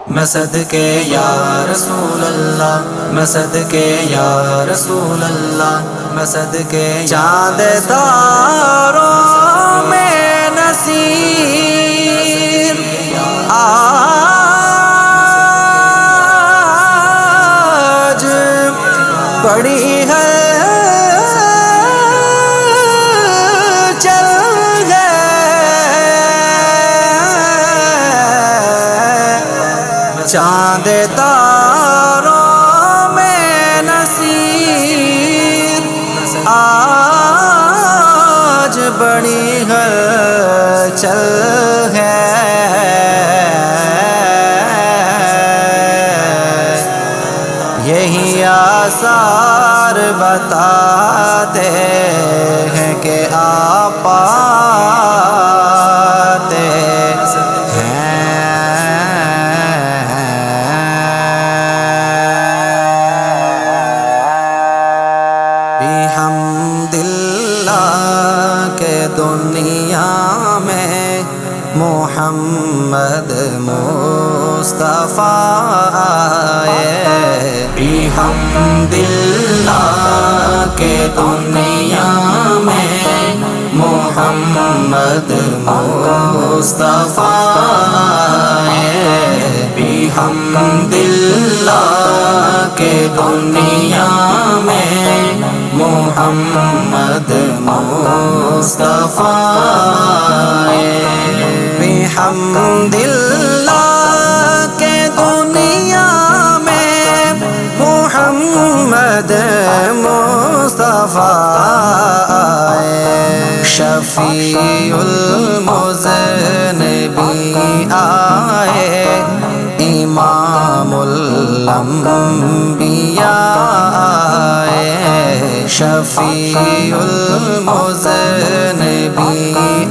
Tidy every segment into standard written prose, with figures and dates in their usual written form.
میں صدقے یا رسول اللہ، میں صدقے یا رسول اللہ، میں صدقے چاند تاروں میں نصیر آج بڑی ہے چاند تاروں میں نصیر آج بڑی ہلچل ہے، یہی آثار بتاتے ہیں کہ آپ پاتے دنیا میں محمد مصطفیٰ آئے، بحمداللہ کہ دنیا میں محمد مصطفیٰ آئے، بحمداللہ کہ دنیا میں محمد مصطفیٰ بحمداللہ کہ دنیا میں محمد مصطفیٰ شفیع المذنبین آئے، امام الانبیاء شفیع المذنبین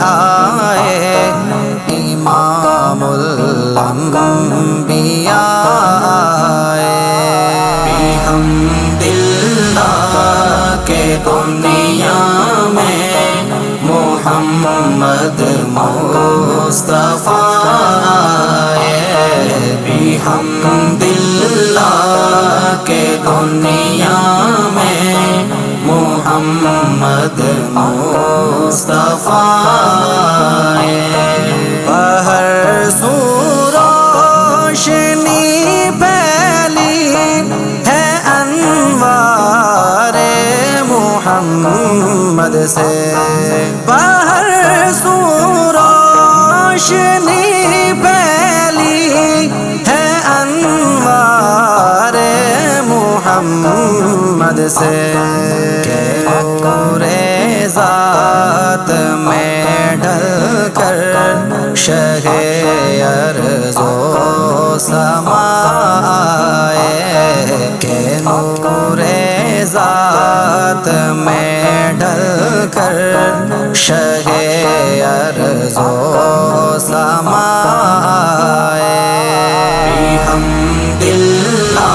آئے، امام الانبیاء بحمداللہ کہ دنیا میں محمد مصطفیٰ بحمداللہ کہ دنیا میں محمد مصطفیٰ بہر سو روشنی پھیلی ہے انوار محمد سے، بہر سو روشنی پھیلی ہے انوار محمد سے، پورے ذات میں ڈھل کر شہ ارض و سمائے، کہ نور ذات میں ڈھل کر شہ ارض و سمائے، بحمداللہ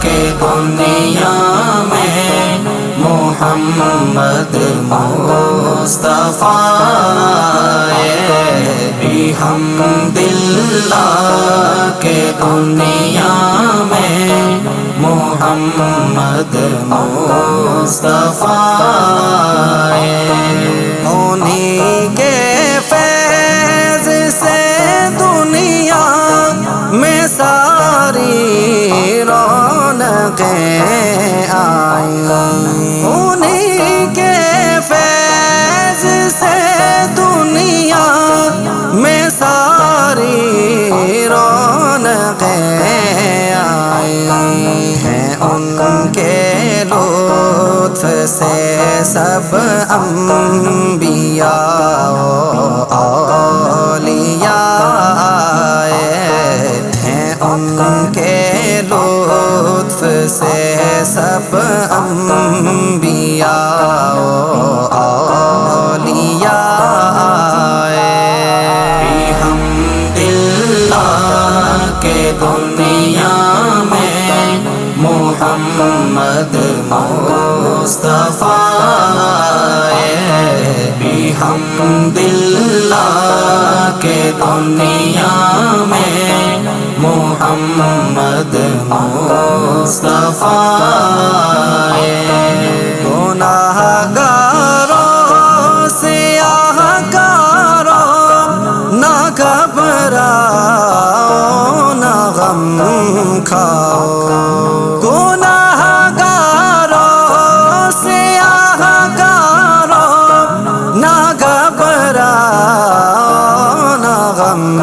کہ دنیا میں محمد مصطفیٰ بحمداللہ کہ دنیا میں محمد مصطفیٰ انہی کے فیض سے دنیا میں ساری رونقیں آئیں، انہی کے فیض سے دنیا میں ساری رونقیں آئی ہیں، ان کے لطف سے سب انبیاء و اولیاء ہیں، ان کے لطف سے سب انبیاء و اولیاء بحمداللہ کہ دنیا میں محمد مصطفیٰ بحمداللہ کہ دنیا میں محمد مصطفیٰ گناہ گاروں سیاہ کاروں نہ گھبراؤ نہ غم کھاؤ گناہ گاروں سیاہ کاروں نہ گھبراؤ نہ غم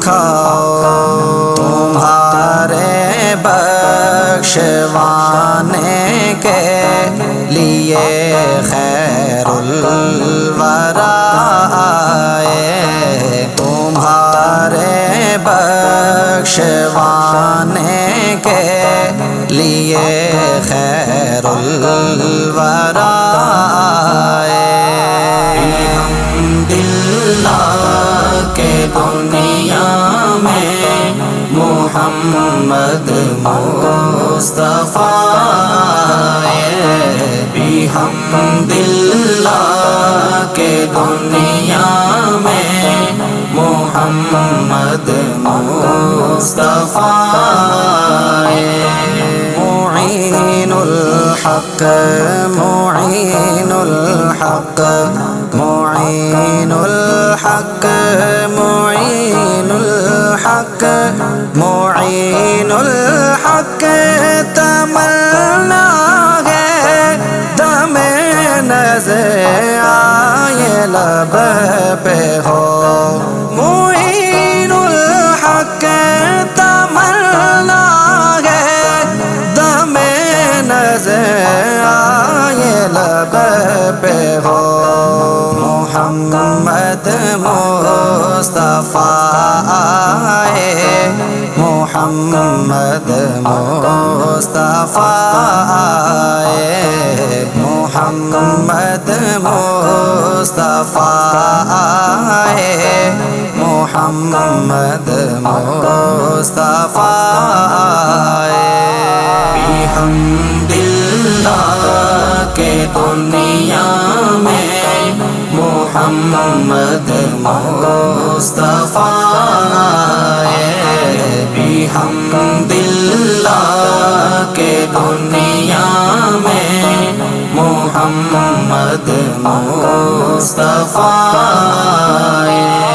کھاؤ تمہارے بخشوانے کے لیے خیر الورا آئے تمہارے بخشوانے کے لیے خیر الورا آئے الحمدللہ کہ دنیا میں محمد مصطفیٰ بحمدللہ کہ دنیا میں محمد مصطفیٰ معین الحق معین الحق معین الحق معین الحق معین الحق تمنا ہے دم نظر آئے لب پہ ہو معین الحق تمنا ہے دم نظر آئے لب پہ ہو محمد مصطفیٰ آئے محمد مصطفیٰ آئے محمد مصطفیٰ آئے محمد مصطفیٰ آئے بحمدللہ کہ دنیا میں محمد مصطفیٰ آئے بحمدللہ کہ دنیا میں محمد مصطفیٰ آئے